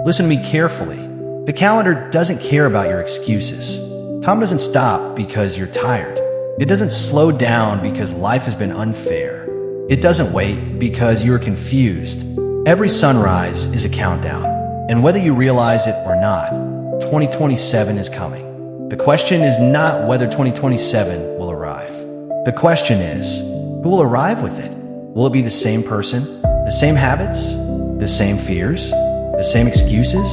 Listen to me carefully. The calendar doesn't care about your excuses. Time doesn't stop because you're tired. It doesn't slow down because life has been unfair. It doesn't wait because you're confused. Every sunrise is a countdown, and whether you realize it or not, 2027 is coming. The question is not whether 2027 will arrive. The question is, who will arrive with it? Will it be the same person, the same habits, the same fears, the same excuses,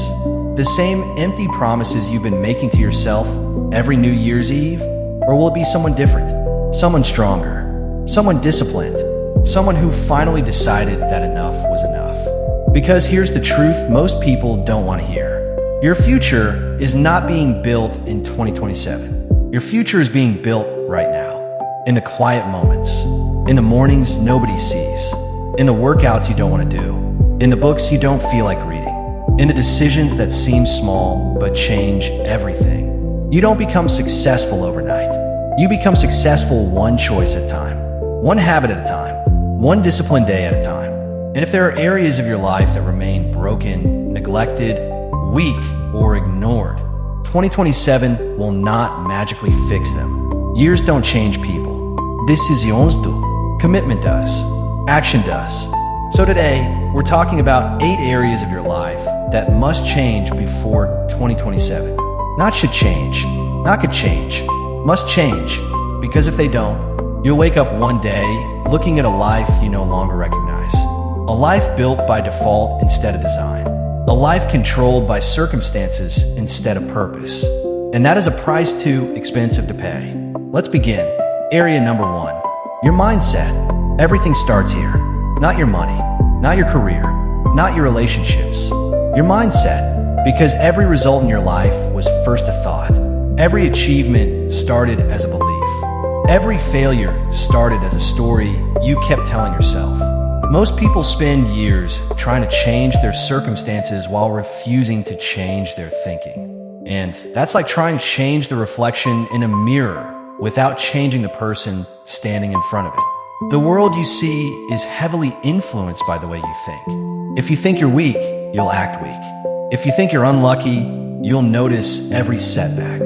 the same empty promises you've been making to yourself every New Year's Eve? Or will it be someone different, someone stronger, someone disciplined, someone who finally decided that enough was enough? Because here's the truth most people don't want to hear. Your future is not being built in 2027. Your future is being built right now. In the quiet moments, in the mornings nobody sees, in the workouts you don't want to do, in the books you don't feel like reading, in the decisions that seem small but change everything. You don't become successful overnight. You become successful one choice at a time, one habit at a time, one disciplined day at a time. And if there are areas of your life that remain broken, neglected, weak, or ignored, 2027 will not magically fix them. Years don't change people. Decisions do. Commitment does. Action does. So today, we're talking about 8 areas of your life that must change before 2027. Not should change, not could change, must change. Because if they don't, you'll wake up one day looking at a life you no longer recognize. A life built by default instead of design. A life controlled by circumstances instead of purpose. And that is a price too expensive to pay. Let's begin. Area number 1, your mindset. Everything starts here. Not your money, not your career, not your relationships. Your mindset. Because every result in your life was first a thought. Every achievement started as a belief. Every failure started as a story you kept telling yourself. Most people spend years trying to change their circumstances while refusing to change their thinking. And that's like trying to change the reflection in a mirror without changing the person standing in front of it. The world you see is heavily influenced by the way you think. If you think you're weak, you'll act weak. If you think you're unlucky, you'll notice every setback.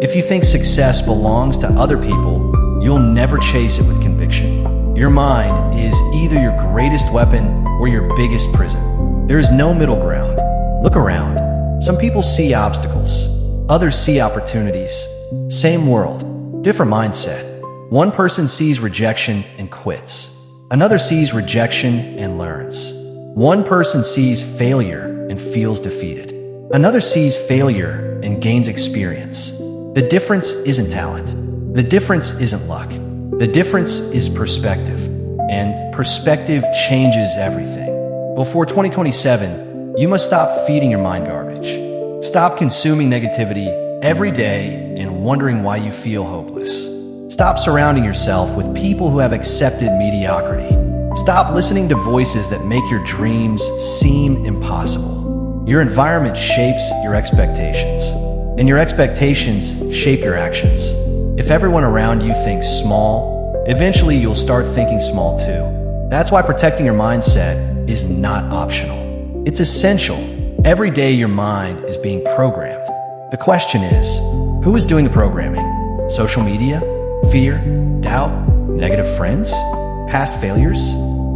If you think success belongs to other people, you'll never chase it with conviction. Your mind is either your greatest weapon or your biggest prison. There is no middle ground. Look around. Some people see obstacles. Others see opportunities. Same world, different mindset. One person sees rejection and quits. Another sees rejection and learns. One person sees failure and feels defeated. Another sees failure and gains experience. The difference isn't talent. The difference isn't luck. The difference is perspective. And perspective changes everything. Before 2027, you must stop feeding your mind garbage. Stop consuming negativity every day and wondering why you feel hopeless. Stop surrounding yourself with people who have accepted mediocrity. Stop listening to voices that make your dreams seem impossible. Your environment shapes your expectations, and your expectations shape your actions. If everyone around you thinks small, eventually you'll start thinking small too. That's why protecting your mindset is not optional. It's essential. Every day your mind is being programmed. The question is, who is doing the programming? Social media? Fear? Doubt? Negative friends? Past failures?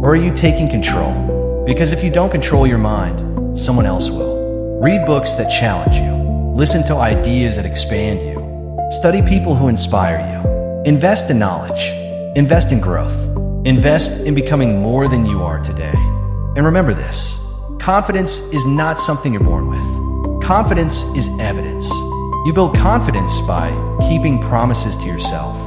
Or are you taking control? Because if you don't control your mind, someone else will. Read books that challenge you. Listen to ideas that expand you. Study people who inspire you. Invest in knowledge. Invest in growth. Invest in becoming more than you are today. And remember this, confidence is not something you're born with. Confidence is evidence. You build confidence by keeping promises to yourself.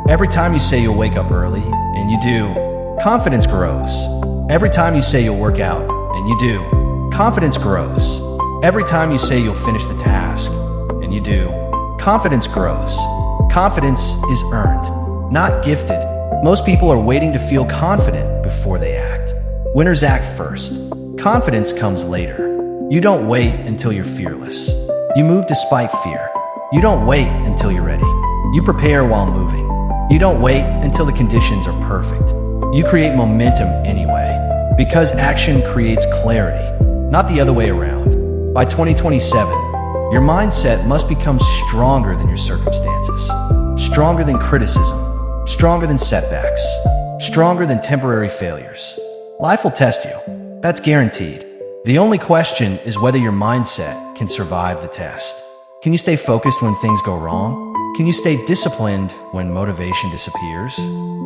Every time you say you'll wake up early, and you do, confidence grows. Every time you say you'll work out, and you do, confidence grows. Every time you say you'll finish the task, and you do, confidence grows. Confidence is earned, not gifted. Most people are waiting to feel confident before they act. Winners act first. Confidence comes later. You don't wait until you're fearless. You move despite fear. You don't wait until you're ready. You prepare while moving. You don't wait until the conditions are perfect. You create momentum anyway, because action creates clarity, not the other way around. By 2027, your mindset must become stronger than your circumstances, stronger than criticism, stronger than setbacks, stronger than temporary failures. Life will test you. That's guaranteed. The only question is whether your mindset can survive the test. Can you stay focused when things go wrong? Can you stay disciplined when motivation disappears?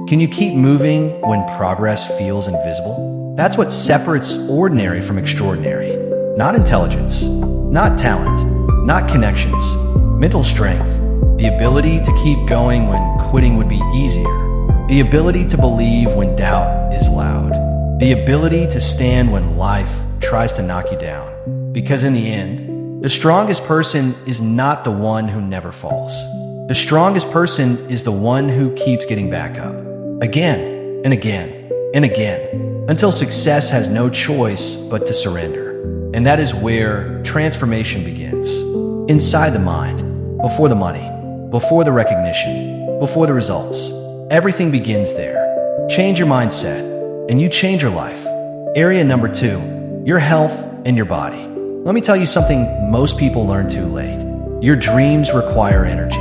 Can you keep moving when progress feels invisible? That's what separates ordinary from extraordinary. Not intelligence, not talent, not connections, mental strength, the ability to keep going when quitting would be easier, the ability to believe when doubt is loud, the ability to stand when life tries to knock you down. Because in the end, the strongest person is not the one who never falls. The strongest person is the one who keeps getting back up, again and again and again, until success has no choice but to surrender. And that is where transformation begins. Inside the mind, before the money, before the recognition, before the results. Everything begins there. Change your mindset, and you change your life. Area number 2, your health and your body. Let me tell you something most people learn too late. Your dreams require energy.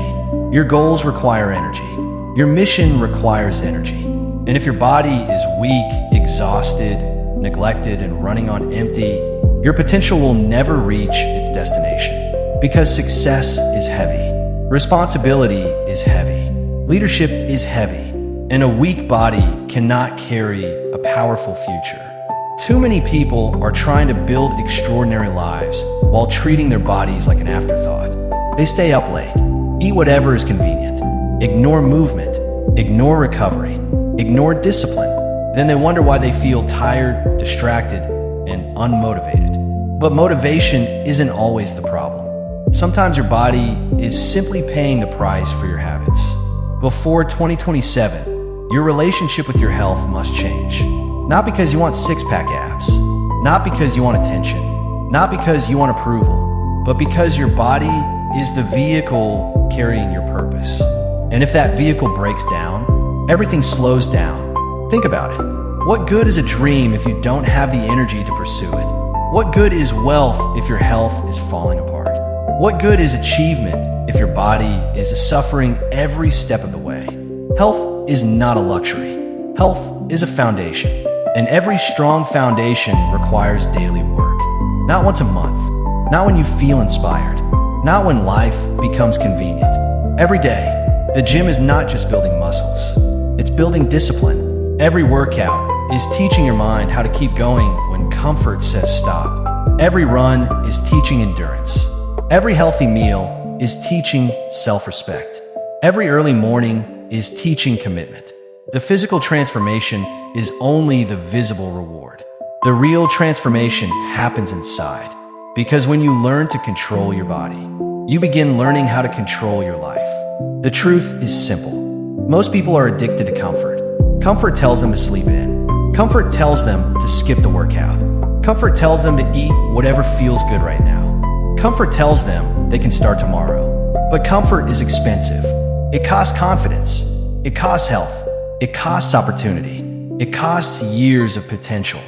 Your goals require energy. Your mission requires energy. And if your body is weak, exhausted, neglected, and running on empty, your potential will never reach its destination. Because success is heavy. Responsibility is heavy. Leadership is heavy. And a weak body cannot carry a powerful future. Too many people are trying to build extraordinary lives while treating their bodies like an afterthought. They stay up late, eat whatever is convenient, ignore movement, ignore recovery, ignore discipline. Then they wonder why they feel tired, distracted, and unmotivated. But motivation isn't always the problem. Sometimes your body is simply paying the price for your habits. Before 2027, your relationship with your health must change. Not because you want six-pack abs, not because you want attention, not because you want approval, but because your body is the vehicle carrying your purpose. And if that vehicle breaks down, everything slows down. Think about it. What good is a dream if you don't have the energy to pursue it? What good is wealth if your health is falling apart? What good is achievement if your body is suffering every step of the way? Health is not a luxury. Health is a foundation. And every strong foundation requires daily work. Not once a month, not when you feel inspired, not when life becomes convenient. Every day, the gym is not just building muscles, it's building discipline. Every workout is teaching your mind how to keep going when comfort says stop. Every run is teaching endurance. Every healthy meal is teaching self-respect. Every early morning is teaching commitment. The physical transformation is only the visible reward. The real transformation happens inside. Because when you learn to control your body, you begin learning how to control your life. The truth is simple. Most people are addicted to comfort. Comfort tells them to sleep in. Comfort tells them to skip the workout. Comfort tells them to eat whatever feels good right now. Comfort tells them they can start tomorrow. But comfort is expensive. It costs confidence. It costs health. It costs opportunity. It costs years of potential.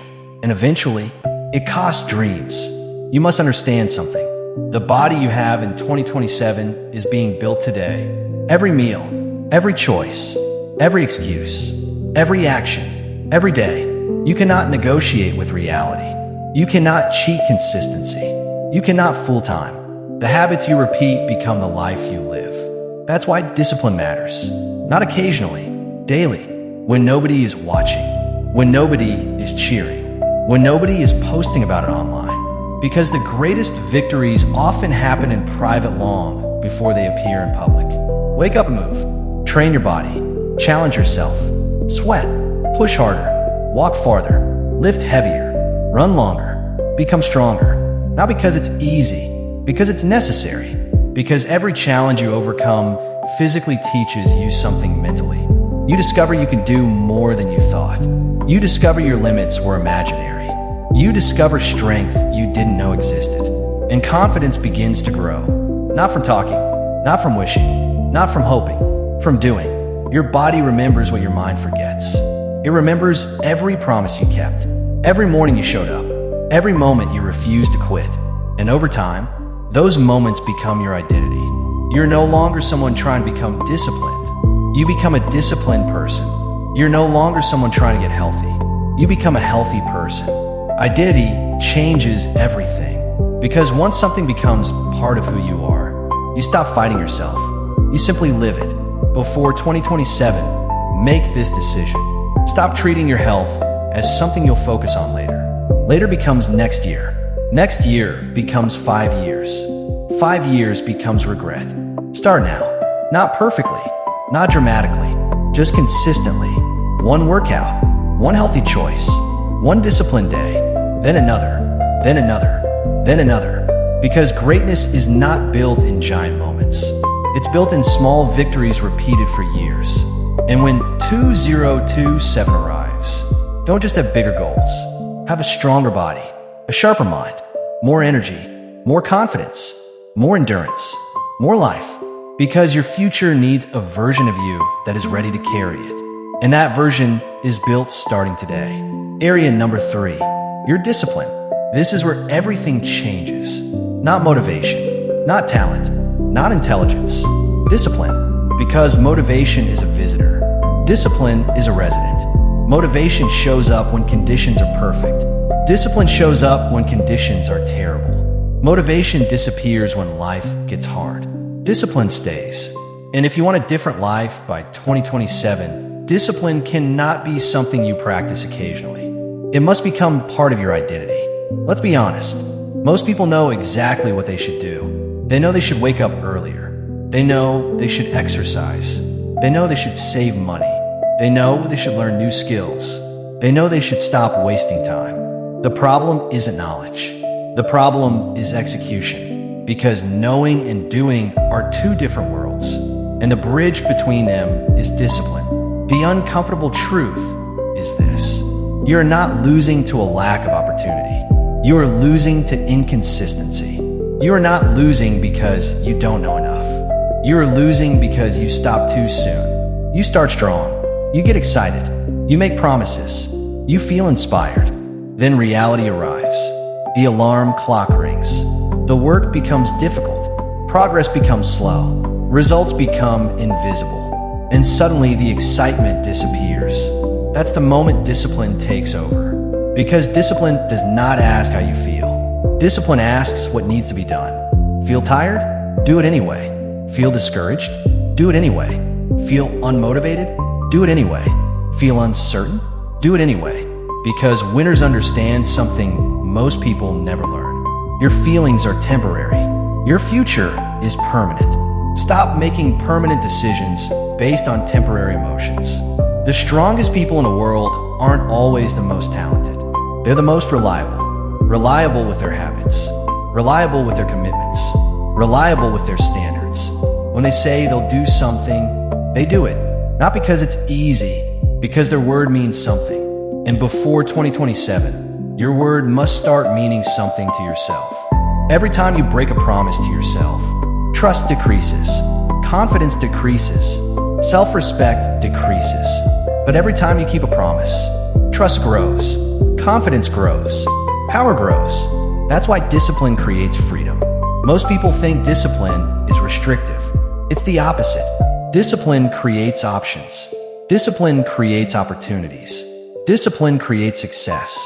And eventually, it costs dreams. You must understand something. The body you have in 2027 is being built today. Every meal, every choice, every excuse, every action, every day. You cannot negotiate with reality. You cannot cheat consistency. You cannot fool time. The habits you repeat become the life you live. That's why discipline matters. Not occasionally. Daily, when nobody is watching, when nobody is cheering, when nobody is posting about it online. Because the greatest victories often happen in private long before they appear in public. Wake up and move. Train your body. Challenge yourself. Sweat. Push harder. Walk farther. Lift heavier. Run longer. Become stronger. Not because it's easy, because it's necessary. Because every challenge you overcome physically teaches you something mentally. You discover you can do more than you thought. You discover your limits were imaginary. You discover strength you didn't know existed. And confidence begins to grow. Not from talking, not from wishing, not from hoping, from doing. Your body remembers what your mind forgets. It remembers every promise you kept, every morning you showed up, every moment you refused to quit, And over time, those moments become your identity. You're no longer someone trying to become disciplined. You become a disciplined person. You're no longer someone trying to get healthy. You become a healthy person. Identity changes everything. Because once something becomes part of who you are, you stop fighting yourself. You simply live it. Before 2027, make this decision. Stop treating your health as something you'll focus on later. Later becomes next year. Next year becomes 5 years. 5 years becomes regret. Start now. Not perfectly, not dramatically, just consistently. One workout, one healthy choice, one disciplined day, then another, then another, then another. Because greatness is not built in giant moments. It's built in small victories repeated for years. And when 2027 arrives, don't just have bigger goals. Have a stronger body, a sharper mind, more energy, more confidence, more endurance, more life. Because your future needs a version of you that is ready to carry it. And that version is built starting today. Area number 3, your discipline. This is where everything changes. Not motivation, not talent, not intelligence. Discipline. Because motivation is a visitor. Discipline is a resident. Motivation shows up when conditions are perfect. Discipline shows up when conditions are terrible. Motivation disappears when life gets hard. Discipline stays. And if you want a different life by 2027, discipline cannot be something you practice occasionally. It must become part of your identity. Let's be honest. Most people know exactly what they should do. They know they should wake up earlier. They know they should exercise. They know they should save money. They know they should learn new skills. They know they should stop wasting time. The problem isn't knowledge. The problem is execution. Because knowing and doing are two different worlds. And the bridge between them is discipline. The uncomfortable truth is this. You're not losing to a lack of opportunity. You are losing to inconsistency. You are not losing because you don't know enough. You are losing because you stop too soon. You start strong. You get excited. You make promises. You feel inspired. Then reality arrives. The alarm clock rings. The work becomes difficult. Progress becomes slow. Results become invisible. And suddenly the excitement disappears. That's the moment discipline takes over. Because discipline does not ask how you feel. Discipline asks what needs to be done. Feel tired? Do it anyway. Feel discouraged? Do it anyway. Feel unmotivated? Do it anyway. Feel uncertain? Do it anyway. Because winners understand something most people never learn. Your feelings are temporary. Your future is permanent. Stop making permanent decisions based on temporary emotions. The strongest people in the world aren't always the most talented. They're the most reliable. Reliable with their habits. Reliable with their commitments. Reliable with their standards. When they say they'll do something, they do it. Not because it's easy, because their word means something. And before 2027, your word must start meaning something to yourself. Every time you break a promise to yourself, trust decreases, confidence decreases, self-respect decreases. But every time you keep a promise, trust grows, confidence grows, power grows. That's why discipline creates freedom. Most people think discipline is restrictive. It's the opposite. Discipline creates options. Discipline creates opportunities. Discipline creates success.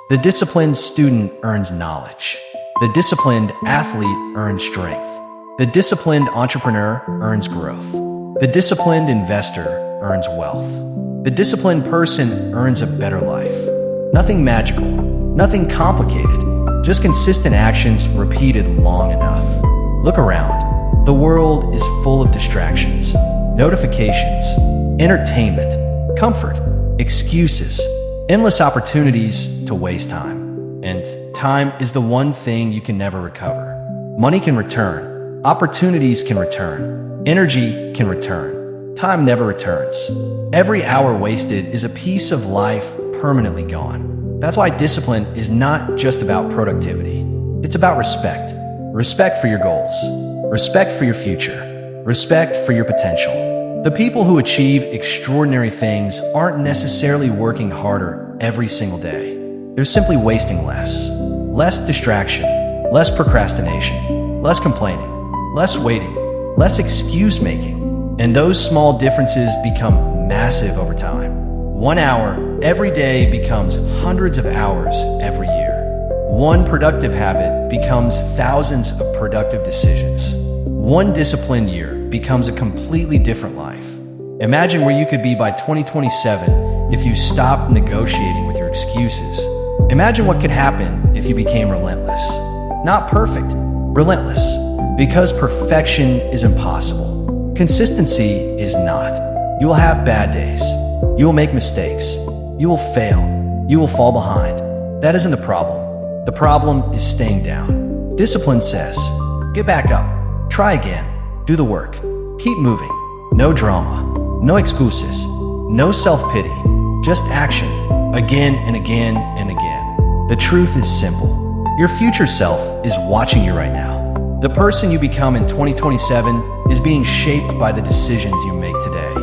The disciplined student earns knowledge. The disciplined athlete earns strength. The disciplined entrepreneur earns growth. The disciplined investor earns wealth. The disciplined person earns a better life. Nothing magical, nothing complicated, just consistent actions repeated long enough. Look around. The world is full of distractions, notifications, entertainment, comfort, excuses, endless opportunities to waste time. And time is the one thing you can never recover. Money can return. Opportunities can return. Energy can return. Time never returns. Every hour wasted is a piece of life permanently gone. That's why discipline is not just about productivity. It's about respect. Respect for your goals. Respect for your future. Respect for your potential. The people who achieve extraordinary things aren't necessarily working harder every single day. They're simply wasting less. Less distraction, less procrastination, less complaining, less waiting, less excuse making. And those small differences become massive over time. 1 hour every day becomes hundreds of hours every year. One productive habit becomes thousands of productive decisions. One disciplined year becomes a completely different life. Imagine where you could be by 2027 if you stopped negotiating with your excuses. Imagine what could happen if you became relentless. Not perfect, relentless. Because perfection is impossible. Consistency is not. You will have bad days. You will make mistakes. You will fail. You will fall behind. That isn't the problem. The problem is staying down. Discipline says, get back up. Try again. Do the work. Keep moving. No drama. No excuses. No self-pity. Just action. Again and again and again. The truth is simple. Your future self is watching you right now. The person you become in 2027 is being shaped by the decisions you make today.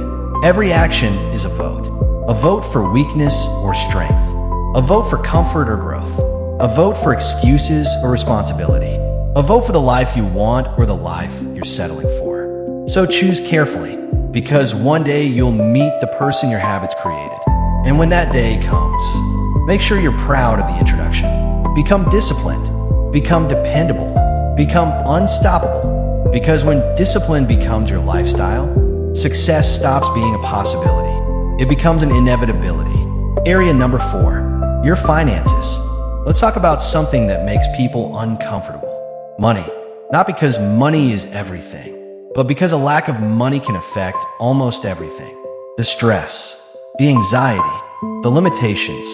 Every action is a vote. A vote for weakness or strength. A vote for comfort or growth. A vote for excuses or responsibility. A vote for the life you want or the life you're settling for. So choose carefully, because one day you'll meet the person your habits created. And when that day comes, make sure you're proud of the introduction. Become disciplined. Become dependable. Become unstoppable. Because when discipline becomes your lifestyle, success stops being a possibility. It becomes an inevitability. Area number 4, your finances. Let's talk about something that makes people uncomfortable. Money. Not because money is everything, but because a lack of money can affect almost everything. The stress, the anxiety, the limitations,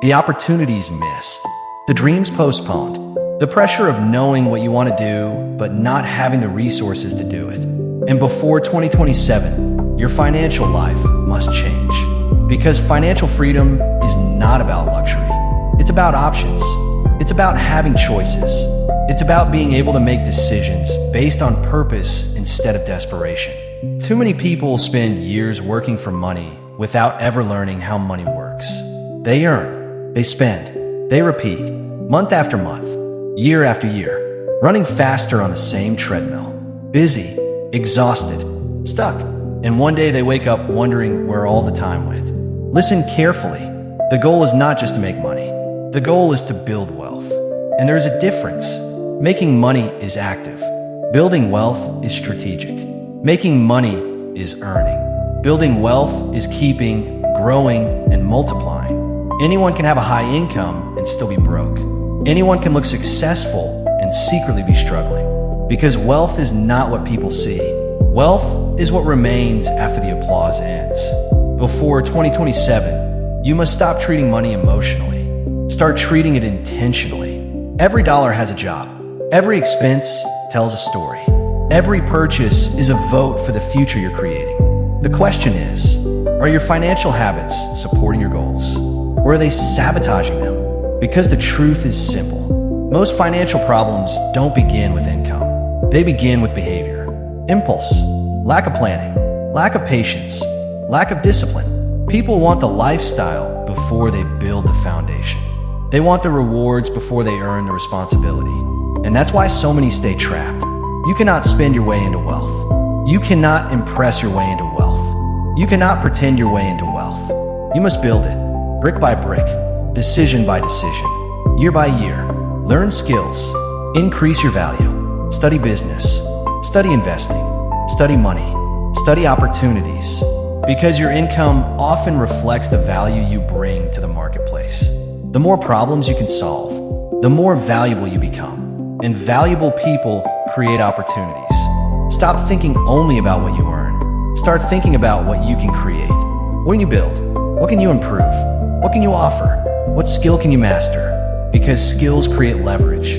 the opportunities missed, the dreams postponed, the pressure of knowing what you want to do, but not having the resources to do it. And before 2027, your financial life must change. Because financial freedom is not about luxury. It's about options. It's about having choices. It's about being able to make decisions based on purpose instead of desperation. Too many people spend years working for money without ever learning how money works. They earn, they spend, they repeat, month after month, year after year, running faster on the same treadmill, busy, exhausted, stuck, and one day they wake up wondering where all the time went. Listen carefully. The goal is not just to make money. The goal is to build wealth. And there is a difference. Making money is active. Building wealth is strategic. Making money is earning. Building wealth is keeping, growing, and multiplying. Anyone can have a high income and still be broke. Anyone can look successful and secretly be struggling. Because wealth is not what people see. Wealth is what remains after the applause ends. Before 2027, you must stop treating money emotionally. Start treating it intentionally. Every dollar has a job. Every expense tells a story. Every purchase is a vote for the future you're creating. The question is, are your financial habits supporting your goals? Or are they sabotaging them? Because the truth is simple. Most financial problems don't begin with income. They begin with behavior, impulse, lack of planning, lack of patience, lack of discipline. People want the lifestyle before they build the foundation. They want the rewards before they earn the responsibility. And that's why so many stay trapped. You cannot spend your way into wealth. You cannot impress your way into wealth. You cannot pretend your way into wealth. You must build it, brick by brick, decision by decision, year by year. Learn skills, increase your value, study business, study investing, study money, study opportunities. Because your income often reflects the value you bring to the marketplace. The more problems you can solve, the more valuable you become. And valuable people create opportunities. Stop thinking only about what you earn. Start thinking about what you can create. What can you build? What can you improve? What can you offer? What skill can you master? Because skills create leverage,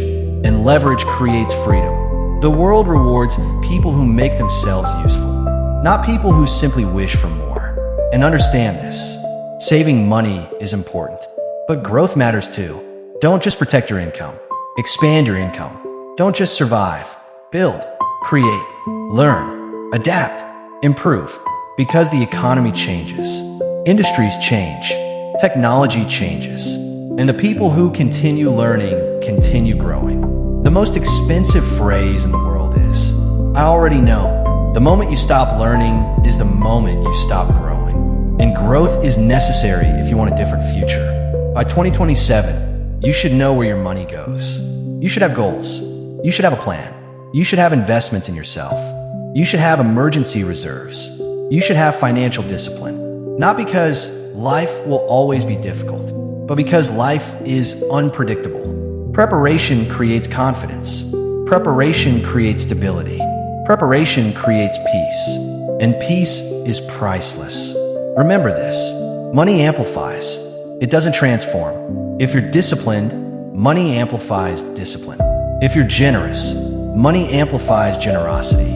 and leverage creates freedom. The world rewards people who make themselves useful, not people who simply wish for more. And understand this. Saving money is important. But growth matters too. Don't just protect your income. Expand your income. Don't just survive. Build, create, learn, adapt, improve. Because the economy changes. Industries change. Technology changes. And the people who continue learning continue growing. The most expensive phrase in the world is, "I already know." The moment you stop learning is the moment you stop growing. And growth is necessary if you want a different future. By 2027, you should know where your money goes. You should have goals. You should have a plan. You should have investments in yourself. You should have emergency reserves. You should have financial discipline. Not because life will always be difficult, but because life is unpredictable. Preparation creates confidence. Preparation creates stability. Preparation creates peace. And peace is priceless. Remember this: money amplifies. It doesn't transform. If you're disciplined, money amplifies discipline. If you're generous, money amplifies generosity.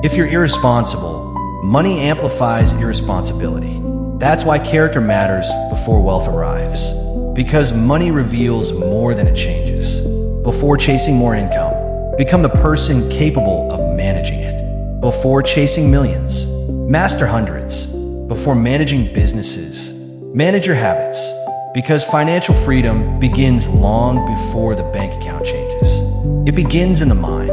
If you're irresponsible, money amplifies irresponsibility. That's why character matters before wealth arrives. Because money reveals more than it changes. Before chasing more income, become the person capable of managing it. Before chasing millions, master hundreds. Before managing businesses, manage your habits. Because financial freedom begins long before the bank account changes. It begins in the mind.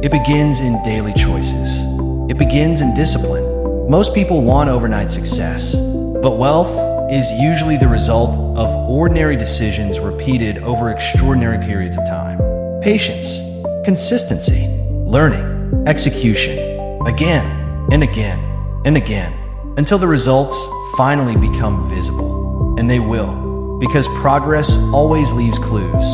It begins in daily choices. It begins in discipline. Most people want overnight success, but wealth is usually the result of ordinary decisions repeated over extraordinary periods of time. Patience, consistency, learning, execution, again and again and again, until the results finally become visible. And they will, because progress always leaves clues.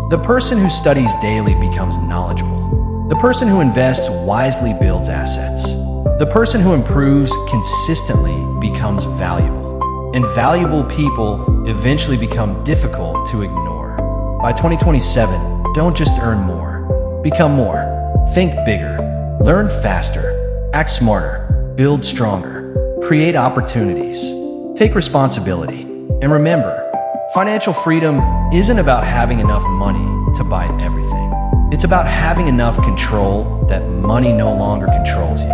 The person who studies daily becomes knowledgeable. The person who invests wisely builds assets. The person who improves consistently becomes valuable. And valuable people eventually become difficult to ignore. By 2027, don't just earn more. Become more. Think bigger. Learn faster. Act smarter. Build stronger. Create opportunities. Take responsibility. And remember, financial freedom isn't about having enough money to buy everything. It's about having enough control that money no longer controls you.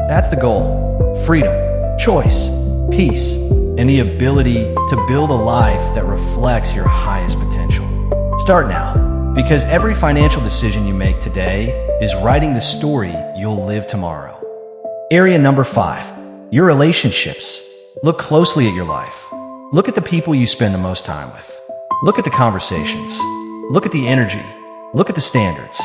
That's the goal. Freedom, choice, peace, and the ability to build a life that reflects your highest potential. Start now, because every financial decision you make today is writing the story you'll live tomorrow. Area number 5, your relationships. Look closely at your life. Look at the people you spend the most time with. Look at the conversations. Look at the energy. Look at the standards.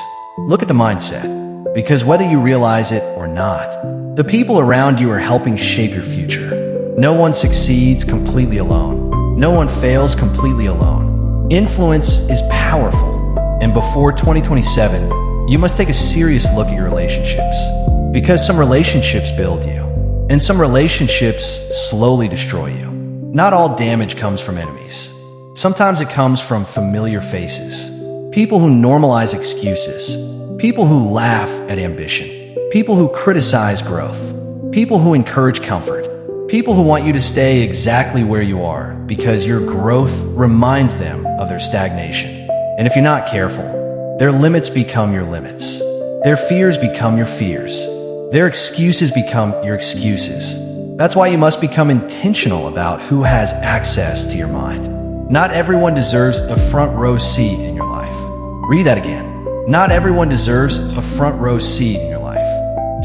Look at the mindset. Because whether you realize it or not, the people around you are helping shape your future. No one succeeds completely alone. No one fails completely alone. Influence is powerful. And before 2027, you must take a serious look at your relationships. Because some relationships build you, and some relationships slowly destroy you. Not all damage comes from enemies. Sometimes it comes from familiar faces. People who normalize excuses. People who laugh at ambition. People who criticize growth. People who encourage comfort. People who want you to stay exactly where you are because your growth reminds them of their stagnation. And if you're not careful, their limits become your limits. Their fears become your fears. Their excuses become your excuses. That's why you must become intentional about who has access to your mind. Not everyone deserves a front row seat in your life. Read that again. Not everyone deserves a front row seat in your life.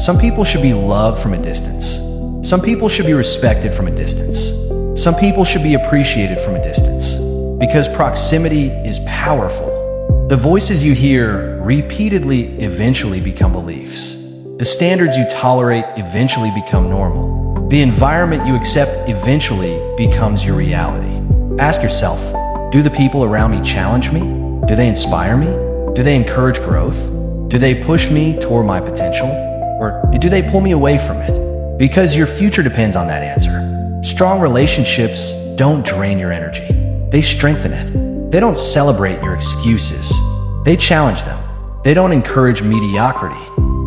Some people should be loved from a distance. Some people should be respected from a distance. Some people should be appreciated from a distance. Because proximity is powerful. The voices you hear repeatedly eventually become beliefs. The standards you tolerate eventually become normal. The environment you accept eventually becomes your reality. Ask yourself, do the people around me challenge me? Do they inspire me? Do they encourage growth? Do they push me toward my potential? Or do they pull me away from it? Because your future depends on that answer. Strong relationships don't drain your energy. They strengthen it. They don't celebrate your excuses. They challenge them. They don't encourage mediocrity.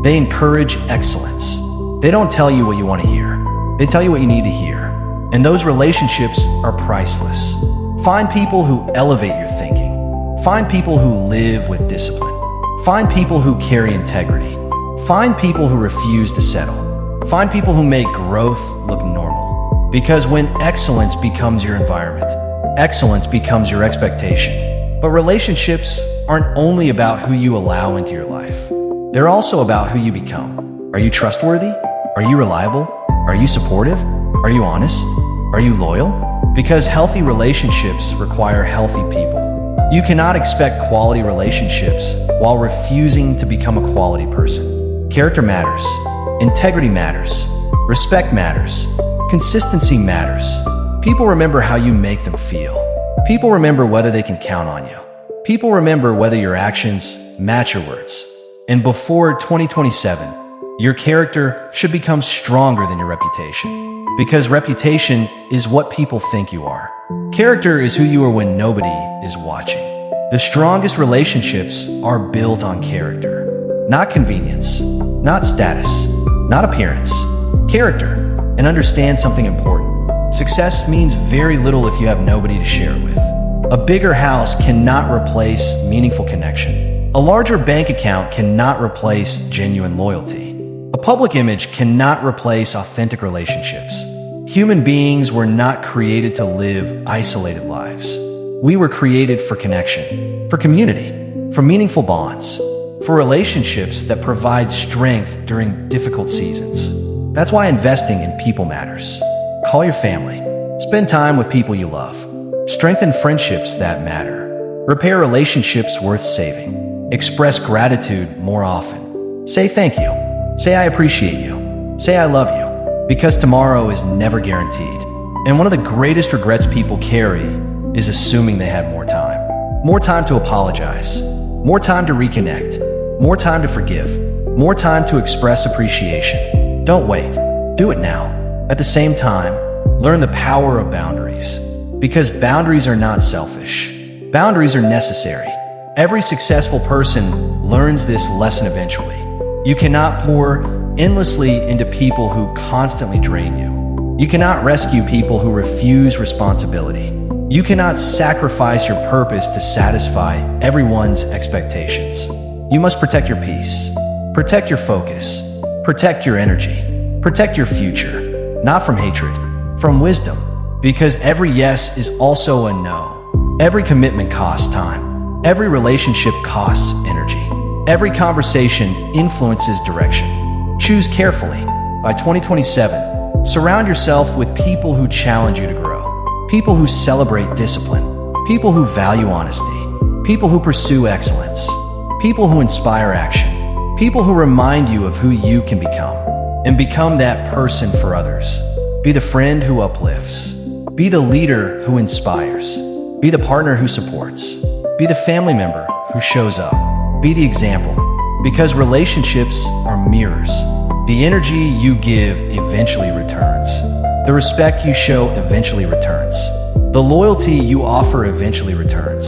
They encourage excellence. They don't tell you what you want to hear. They tell you what you need to hear. And those relationships are priceless. Find people who elevate your thinking. Find people who live with discipline. Find people who carry integrity. Find people who refuse to settle. Find people who make growth look normal. Because when excellence becomes your environment, excellence becomes your expectation. But relationships aren't only about who you allow into your life. They're also about who you become. Are you trustworthy? Are you reliable? Are you supportive? Are you honest? Are you loyal? Because healthy relationships require healthy people. You cannot expect quality relationships while refusing to become a quality person. Character matters. Integrity matters. Respect matters. Consistency matters. People remember how you make them feel. People remember whether they can count on you. People remember whether your actions match your words. And before 2027, your character should become stronger than your reputation. Because reputation is what people think you are. Character is who you are when nobody is watching. The strongest relationships are built on character. Not convenience, not status, not appearance. Character. And understand something important. Success means very little if you have nobody to share it with. A bigger house cannot replace meaningful connection. A larger bank account cannot replace genuine loyalty. A public image cannot replace authentic relationships. Human beings were not created to live isolated lives. We were created for connection, for community, for meaningful bonds, for relationships that provide strength during difficult seasons. That's why investing in people matters. Call your family. Spend time with people you love. Strengthen friendships that matter. Repair relationships worth saving. Express gratitude more often. Say thank you. Say I appreciate you. Say I love you. Because tomorrow is never guaranteed. And one of the greatest regrets people carry is assuming they had more time. More time to apologize. More time to reconnect. More time to forgive. More time to express appreciation. Don't wait. Do it now. At the same time, learn the power of boundaries. Because boundaries are not selfish. Boundaries are necessary. Every successful person learns this lesson eventually. You cannot pour endlessly into people who constantly drain you. You cannot rescue people who refuse responsibility. You cannot sacrifice your purpose to satisfy everyone's expectations. You must protect your peace. Protect your focus. Protect your energy. Protect your future. Not from hatred, from wisdom. Because every yes is also a no. Every commitment costs time. Every relationship costs energy. Every conversation influences direction. Choose carefully. By 2027, surround yourself with people who challenge you to grow. People who celebrate discipline. People who value honesty. People who pursue excellence. People who inspire action. People who remind you of who you can become. And become that person for others. Be the friend who uplifts. Be the leader who inspires. Be the partner who supports. Be the family member who shows up. Be the example. Because relationships are mirrors. The energy you give eventually returns. The respect you show eventually returns. The loyalty you offer eventually returns.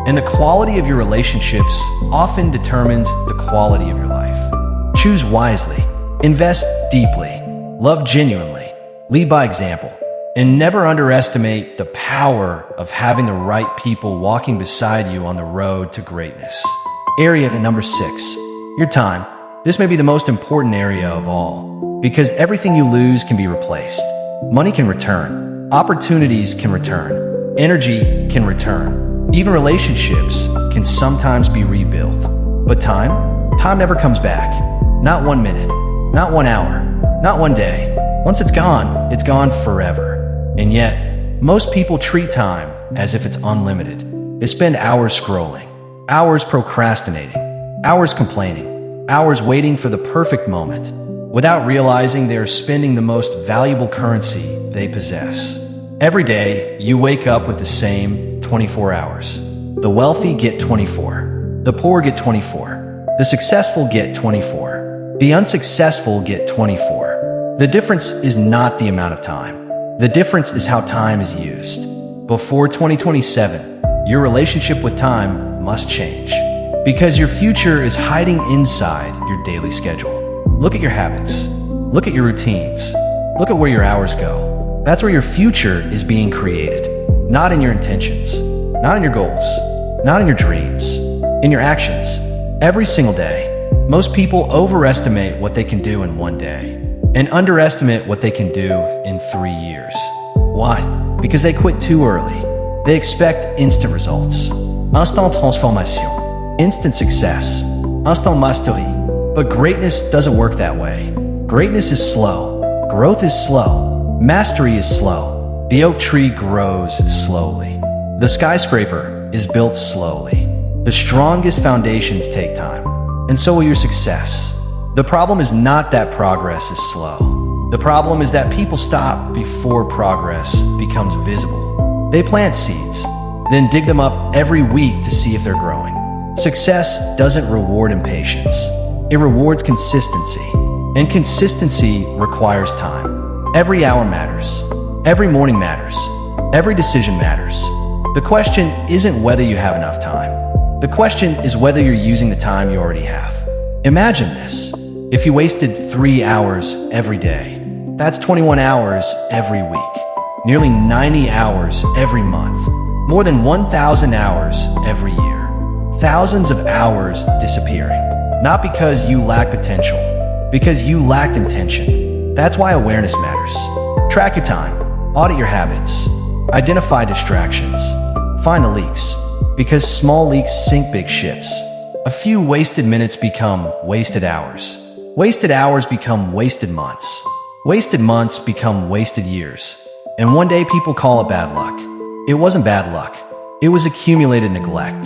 And the quality of your relationships often determines the quality of your life. Choose wisely. Invest deeply. Love genuinely. Lead by example. And never underestimate the power of having the right people walking beside you on the road to greatness. Area number 6, your time. This may be the most important area of all, because everything you lose can be replaced. Money can return. Opportunities can return. Energy can return. Even relationships can sometimes be rebuilt. But time never comes back. Not 1 minute, not 1 hour, not 1 day. Once it's gone forever. And yet, most people treat time as if it's unlimited. They spend hours scrolling, hours procrastinating, hours complaining, hours waiting for the perfect moment, without realizing they are spending the most valuable currency they possess. Every day, you wake up with the same 24 hours. The wealthy get 24. The poor get 24. The successful get 24. The unsuccessful get 24. The difference is not the amount of time. The difference is how time is used. Before 2027, your relationship with time must change. Because your future is hiding inside your daily schedule. Look at your habits. Look at your routines. Look at where your hours go. That's where your future is being created. Not in your intentions. Not in your goals. Not in your dreams. In your actions. Every single day. Most people overestimate what they can do in 1 day. And underestimate what they can do in 3 years. Why? Because they quit too early. They expect instant results. instant transformation, instant success, instant mastery. But greatness doesn't work that way. Greatness is slow. Growth is slow. Mastery is slow. The oak tree grows slowly. The skyscraper is built slowly. The strongest foundations take time, and so will your success. The problem is not that progress is slow. The problem is that people stop before progress becomes visible. They plant seeds, then dig them up every week to see if they're growing. Success doesn't reward impatience. It rewards consistency. And consistency requires time. Every hour matters. Every morning matters. Every decision matters. The question isn't whether you have enough time. The question is whether you're using the time you already have. Imagine this. If you wasted 3 hours every day, that's 21 hours every week. Nearly 90 hours every month. More than 1,000 hours every year. Thousands of hours disappearing. Not because you lack potential, because you lacked intention. That's why awareness matters. Track your time. Audit your habits. Identify distractions. Find the leaks. Because small leaks sink big ships. A few wasted minutes become wasted hours. Wasted hours become wasted months. Wasted months become wasted years. And one day people call it bad luck. It wasn't bad luck. It was accumulated neglect.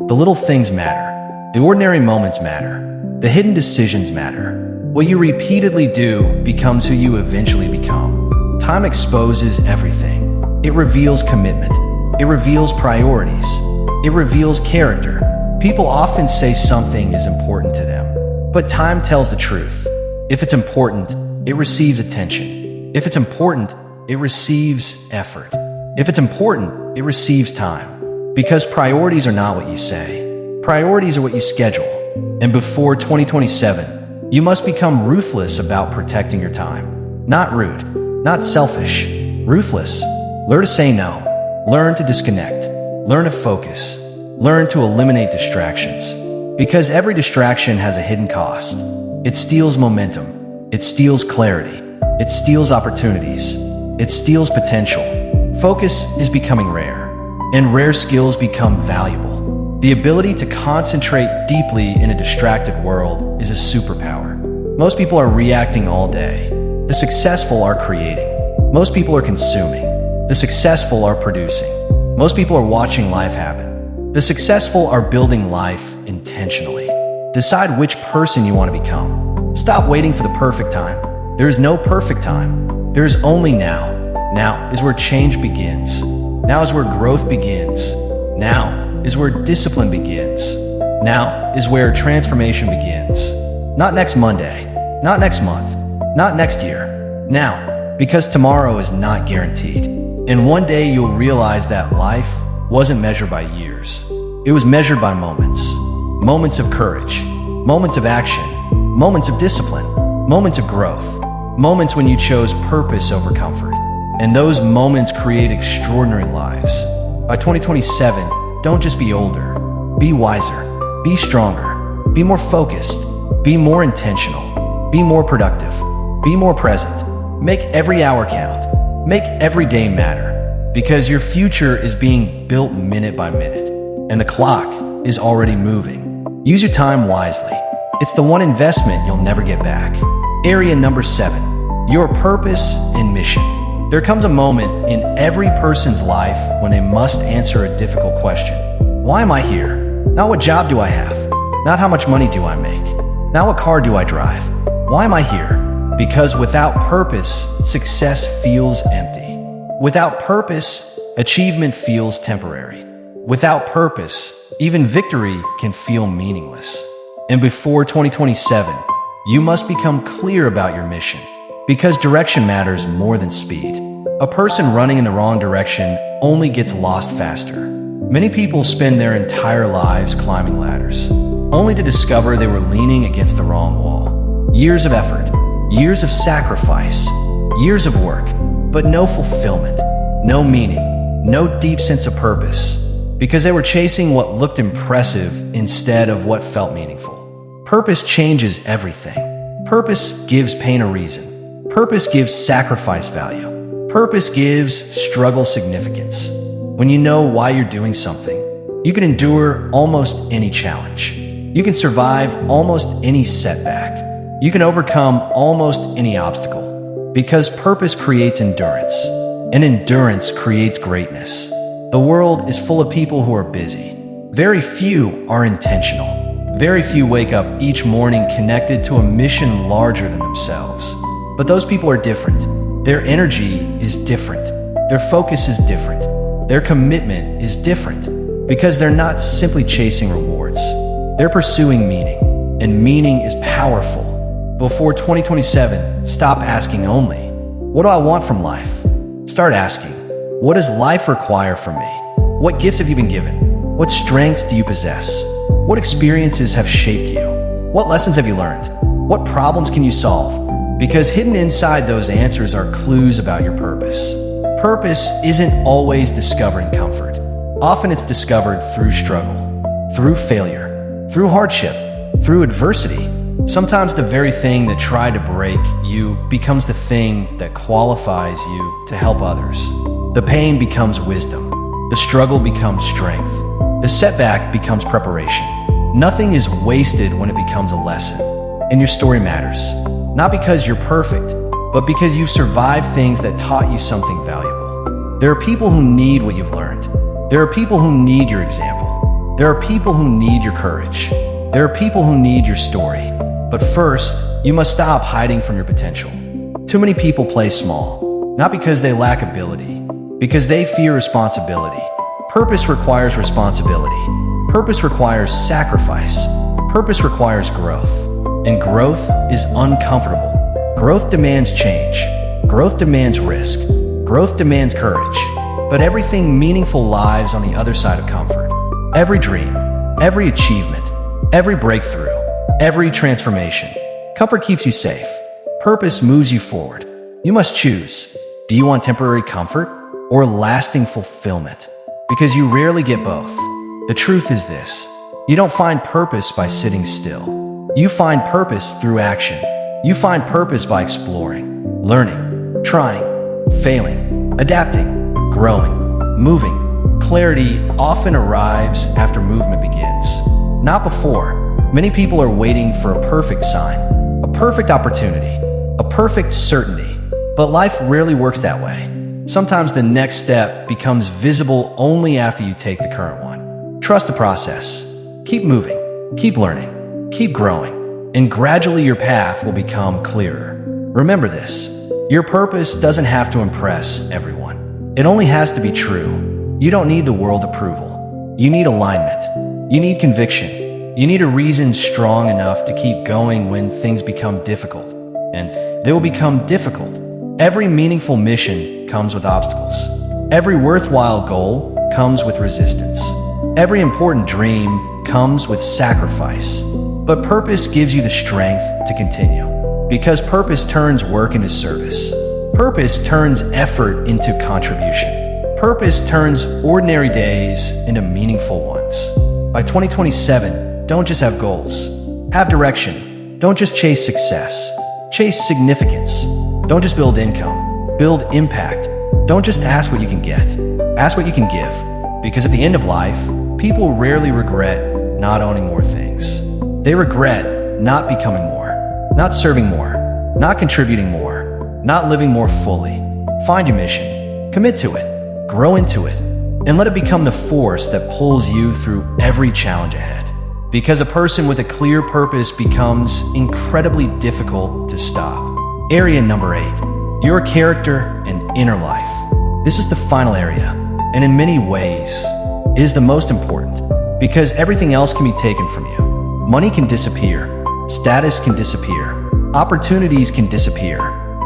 The little things matter. The ordinary moments matter. The hidden decisions matter. What you repeatedly do becomes who you eventually become. Time exposes everything. It reveals commitment. It reveals priorities. It reveals character. People often say something is important to them, but time tells the truth. If it's important, it receives attention. If it's important, it receives effort. If it's important, it receives time. Because priorities are not what you say. Priorities are what you schedule. And before 2027, you must become ruthless about protecting your time. Not rude, not selfish, ruthless. Learn to say no. Learn to disconnect. Learn to focus. Learn to eliminate distractions. Because every distraction has a hidden cost. It steals momentum. It steals clarity. It steals opportunities. It steals potential. Focus is becoming rare. And rare skills become valuable. The ability to concentrate deeply in a distracted world is a superpower. Most people are reacting all day. The successful are creating. Most people are consuming. The successful are producing. Most people are watching life happen. The successful are building life intentionally. Decide which person you want to become. Stop waiting for the perfect time. There is no perfect time. There is only now. Now is where change begins. Now is where growth begins. Now is where discipline begins. Now is where transformation begins. Not next Monday. Not next month. Not next year. Now, because tomorrow is not guaranteed. And one day you'll realize that life wasn't measured by years. It was measured by moments. Moments of courage. Moments of action. Moments of discipline. Moments of growth. Moments when you chose purpose over comfort. And those moments create extraordinary lives. By 2027, don't just be older. Be wiser. Be stronger. Be more focused. Be more intentional. Be more productive. Be more present. Make every hour count. Make every day matter. Because your future is being built minute by minute. And the clock is already moving. Use your time wisely. It's the one investment you'll never get back. Area number 7. Your purpose and mission. There comes a moment in every person's life when they must answer a difficult question. Why am I here? Not what job do I have? Not how much money do I make? Not what car do I drive? Why am I here? Because without purpose, success feels empty. Without purpose, achievement feels temporary. Without purpose, even victory can feel meaningless. And before 2027, you must become clear about your mission. Because direction matters more than speed. A person running in the wrong direction only gets lost faster. Many people spend their entire lives climbing ladders, only to discover they were leaning against the wrong wall. Years of effort, years of sacrifice, years of work, but no fulfillment, no meaning, no deep sense of purpose, because they were chasing what looked impressive instead of what felt meaningful. Purpose changes everything. Purpose gives pain a reason. Purpose gives sacrifice value. Purpose gives struggle significance. When you know why you're doing something, You can endure almost any challenge. You can survive almost any setback. You can overcome almost any obstacle. Because purpose creates endurance, and endurance creates greatness. The world is full of people who are busy. Very few are intentional. Very few wake up each morning connected to a mission larger than themselves. But those people are different. Their energy is different. Their focus is different. Their commitment is different. Because they're not simply chasing rewards. They're pursuing meaning. And meaning is powerful. Before 2027, stop asking only, what do I want from life? Start asking, what does life require from me? What gifts have you been given? What strengths do you possess? What experiences have shaped you? What lessons have you learned? What problems can you solve? Because hidden inside those answers are clues about your purpose. Purpose isn't always discovering comfort. Often it's discovered through struggle, through failure, through hardship, through adversity. Sometimes the very thing that tried to break you becomes the thing that qualifies you to help others. The pain becomes wisdom. The struggle becomes strength. The setback becomes preparation. Nothing is wasted when it becomes a lesson. And your story matters. Not because you're perfect, but because you've survived things that taught you something valuable. There are people who need what you've learned. There are people who need your example. There are people who need your courage. There are people who need your story. But first, you must stop hiding from your potential. Too many people play small, not because they lack ability, because they fear responsibility. Purpose requires responsibility. Purpose requires sacrifice. Purpose requires growth. And growth is uncomfortable. Growth demands change. Growth demands risk. Growth demands courage. But everything meaningful lies on the other side of comfort. Every dream, every achievement, every breakthrough, every transformation. Comfort keeps you safe. Purpose moves you forward. You must choose. Do you want temporary comfort or lasting fulfillment? Because you rarely get both. The truth is this: you don't find purpose by sitting still. You find purpose through action. You find purpose by exploring, learning, trying, failing, adapting, growing, moving. Clarity often arrives after movement begins, not before. Many people are waiting for a perfect sign, a perfect opportunity, a perfect certainty. But life rarely works that way. Sometimes the next step becomes visible only after you take the current one. Trust the process. Keep moving, keep learning, keep growing, and gradually your path will become clearer. Remember this: your purpose doesn't have to impress everyone. It only has to be true. You don't need the world approval. You need alignment. You need conviction. You need a reason strong enough to keep going when things become difficult. And they will become difficult. Every meaningful mission comes with obstacles. Every worthwhile goal comes with resistance. Every important dream comes with sacrifice. But purpose gives you the strength to continue. Because purpose turns work into service. Purpose turns effort into contribution. Purpose turns ordinary days into meaningful ones. By 2027, don't just have goals. Have direction. Don't just chase success. Chase significance. Don't just build income. Build impact. Don't just ask what you can get. Ask what you can give. Because at the end of life, people rarely regret not owning more things. They regret not becoming more, not serving more, not contributing more, not living more fully. Find your mission. Commit to it. Grow into it. And let it become the force that pulls you through every challenge ahead. Because a person with a clear purpose becomes incredibly difficult to stop. Area number 8, your character and inner life. This is the final area, and in many ways, it is the most important, because everything else can be taken from you. Money can disappear, status can disappear, opportunities can disappear,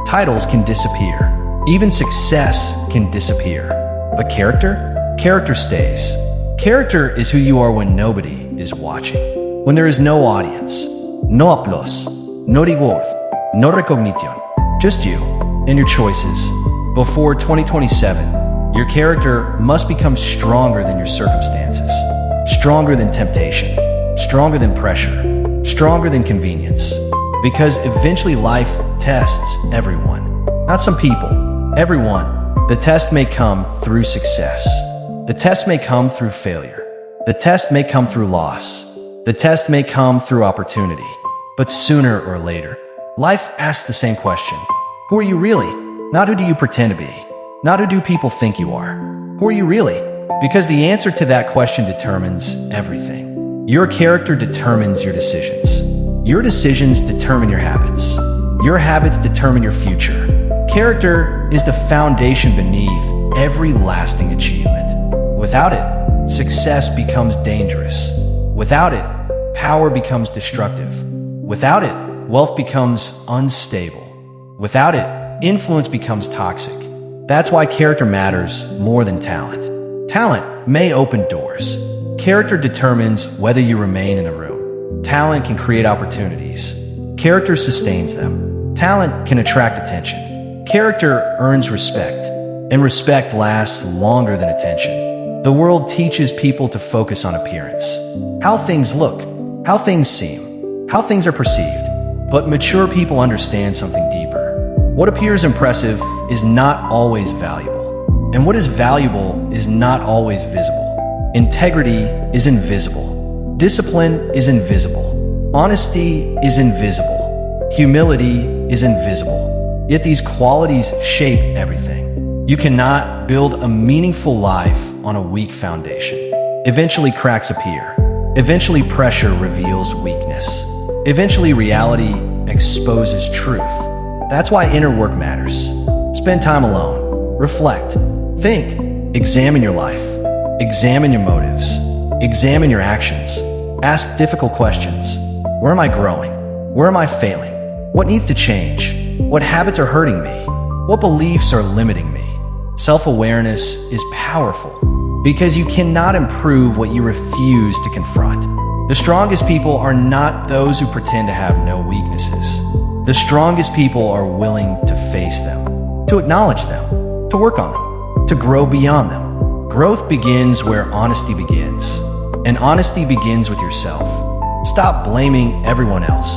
titles can disappear, even success can disappear. But character stays. Character is who you are when nobody is watching. When there is no audience, no applause, no reward, no recognition, just you and your choices. Before 2027, your character must become stronger than your circumstances, stronger than temptation, stronger than pressure, stronger than convenience. Because eventually life tests everyone, not some people, everyone. The test may come through success. The test may come through failure. The test may come through loss. The test may come through opportunity. But sooner or later, life asks the same question. Who are you really? Not who do you pretend to be. Not who do people think you are. Who are you really? Because the answer to that question determines everything. Your character determines your decisions. Your decisions determine your habits. Your habits determine your future. Character is the foundation beneath every lasting achievement. Without it, success becomes dangerous. Without it, power becomes destructive. Without it, wealth becomes unstable. Without it, influence becomes toxic. That's why character matters more than talent. Talent may open doors. Character determines whether you remain in the room. Talent can create opportunities. Character sustains them. Talent can attract attention. Character earns respect, and respect lasts longer than attention. The world teaches people to focus on appearance. How things look, how things seem, how things are perceived. But mature people understand something deeper. What appears impressive is not always valuable. And what is valuable is not always visible. Integrity is invisible. Discipline is invisible. Honesty is invisible. Humility is invisible. Yet these qualities shape everything. You cannot build a meaningful life on a weak foundation. Eventually cracks appear. Eventually pressure reveals weakness. Eventually reality exposes truth. That's why inner work matters. Spend time alone. Reflect. Think. Examine your life. Examine your motives. Examine your actions. Ask difficult questions. Where am I growing? Where am I failing? What needs to change? What habits are hurting me? What beliefs are limiting me? Self-awareness is powerful because you cannot improve what you refuse to confront. The strongest people are not those who pretend to have no weaknesses. The strongest people are willing to face them, to acknowledge them, to work on them, to grow beyond them. Growth begins where honesty begins, and honesty begins with yourself. Stop blaming everyone else.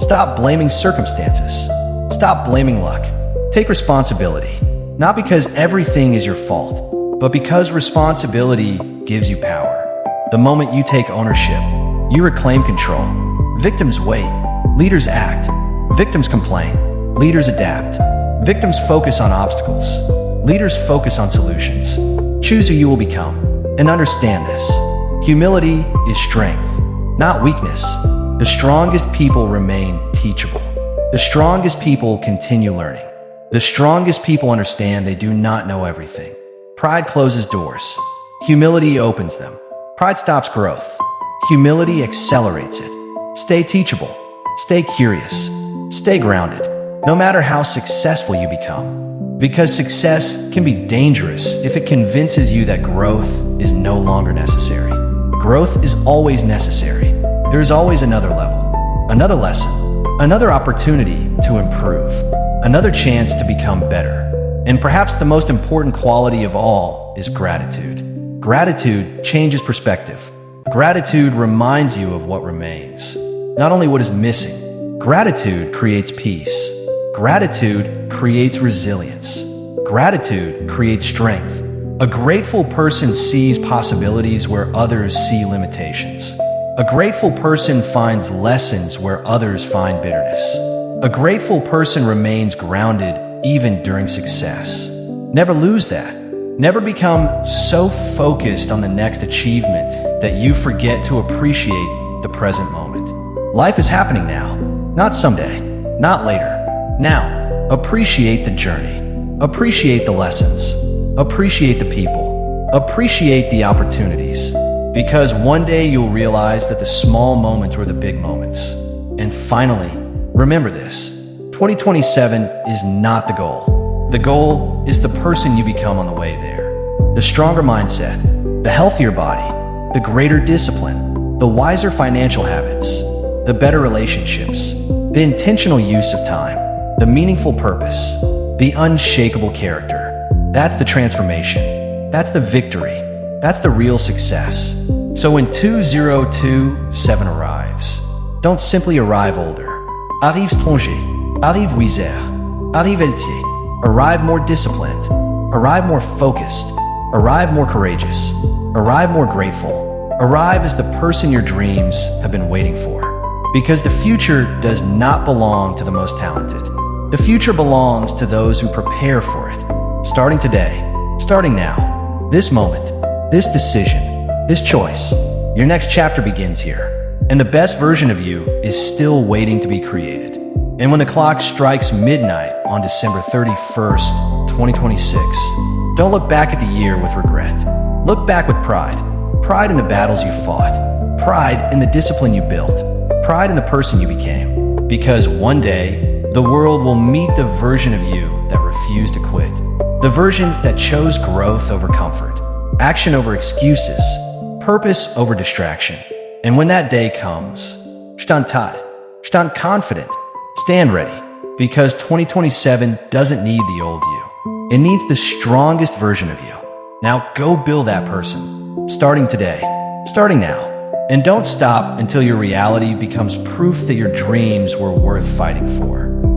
Stop blaming circumstances. Stop blaming luck. Take responsibility, not because everything is your fault, but because responsibility gives you power. The moment you take ownership, you reclaim control. Victims wait, leaders act. Victims complain, leaders adapt. Victims focus on obstacles, leaders focus on solutions. Choose who you will become, and understand this. Humility is strength, not weakness. The strongest people remain teachable. The strongest people continue learning. The strongest people understand they do not know everything. Pride closes doors. Humility opens them. Pride stops growth. Humility accelerates it. Stay teachable. Stay curious. Stay grounded, no matter how successful you become. Because success can be dangerous if it convinces you that growth is no longer necessary. Growth is always necessary. There is always another level, another lesson, another opportunity to improve, another chance to become better. And perhaps the most important quality of all is gratitude. Gratitude changes perspective. Gratitude reminds you of what remains, not only what is missing. Gratitude creates peace. Gratitude creates resilience. Gratitude creates strength. A grateful person sees possibilities where others see limitations. A grateful person finds lessons where others find bitterness. A grateful person remains grounded even during success. Never lose that. Never become so focused on the next achievement that you forget to appreciate the present moment. Life is happening now. Not someday, not later. Now, appreciate the journey. Appreciate the lessons. Appreciate the people. Appreciate the opportunities. Because one day you'll realize that the small moments were the big moments. And finally, remember this. 2027 is not the goal. The goal is the person you become on the way there. The stronger mindset, the healthier body, the greater discipline, the wiser financial habits, the better relationships, the intentional use of time, the meaningful purpose, the unshakable character. That's the transformation. That's the victory. That's the real success. So when 2027 arrives, don't simply arrive older. Arrive stranger, arrive wiser, arrive héritier. Arrive more disciplined, arrive more focused, arrive more courageous, arrive more grateful, Arrive as the person your dreams have been waiting for. Because the future does not belong to the most talented. The future belongs to those who prepare for it. Starting today, starting now, this moment, this decision, this choice, your next chapter begins here. And the best version of you is still waiting to be created. And when the clock strikes midnight on December 31st, 2026, don't look back at the year with regret. Look back with pride. Pride in the battles you fought. Pride in the discipline you built. Pride in the person you became. Because one day, the world will meet the version of you that refused to quit. The versions that chose growth over comfort, action over excuses, purpose over distraction. And when that day comes, stand tight, stand confident, stand ready. Because 2027 doesn't need the old you. It needs the strongest version of you. Now go build that person. Starting today, starting now. And don't stop until your reality becomes proof that your dreams were worth fighting for.